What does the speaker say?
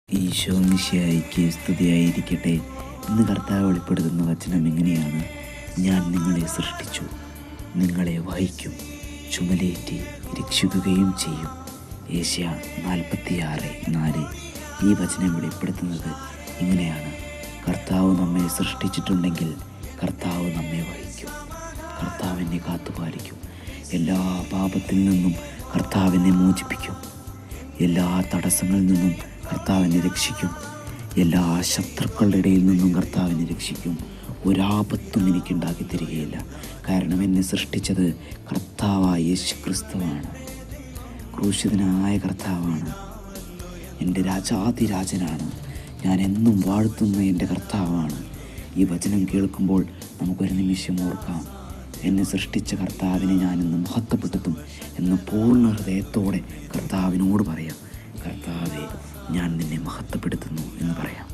ഈശോ മിശിഹായ്ക്ക് സ്തുതിയായിരിക്കട്ടെ. ഇന്ന് കർത്താവ് വെളിപ്പെടുത്തുന്ന വചനം എങ്ങനെയാണ്? ഞാൻ നിങ്ങളെ സൃഷ്ടിച്ചു, നിങ്ങളെ വഹിക്കും, ചുമലേറ്റി രക്ഷിക്കുകയും ചെയ്യും. ഏഷ്യ 46:4. ഈ വചനം വെളിപ്പെടുത്തുന്നത് ഇങ്ങനെയാണ്: കർത്താവ് നമ്മെ സൃഷ്ടിച്ചിട്ടുണ്ടെങ്കിൽ കർത്താവ് നമ്മെ വഹിക്കും, കർത്താവിനെ കാത്തുപാലിക്കും, എല്ലാ പാപത്തിൽ നിന്നും കർത്താവിനെ മോചിപ്പിക്കും, എല്ലാ തടസ്സങ്ങളിൽ നിന്നും കർത്താവിനെ രക്ഷിക്കും, എല്ലാ ശത്രുക്കളുടെ ഇടയിൽ നിന്നും കർത്താവിനെ രക്ഷിക്കും. ഒരാപത്തും എനിക്കുണ്ടാക്കി തരികയില്ല. കാരണം എന്നെ സൃഷ്ടിച്ചത് കർത്താവായ യേശുക്രിസ്തുവാണ്. ക്രൂശിതനായ കർത്താവാണ്. എൻ്റെ രാജാതിരാജനാണ്. ഞാൻ എന്നും വാഴ്ത്തുന്ന എൻ്റെ കർത്താവാണ്. ഈ വചനം കേൾക്കുമ്പോൾ നമുക്കൊരു നിമിഷം ഓർക്കാം, എന്നെ സൃഷ്ടിച്ച കർത്താവിനെ ഞാനിന്ന് മഹത്വപ്പെടുത്തും എന്ന് പൂർണ്ണ ഹൃദയത്തോടെ കർത്താവിനോട് പറയാം. കർത്താവേ, ഞാൻ നിന്നെ മഹത്വപ്പെടുത്തുന്നു എന്ന് പറയാം.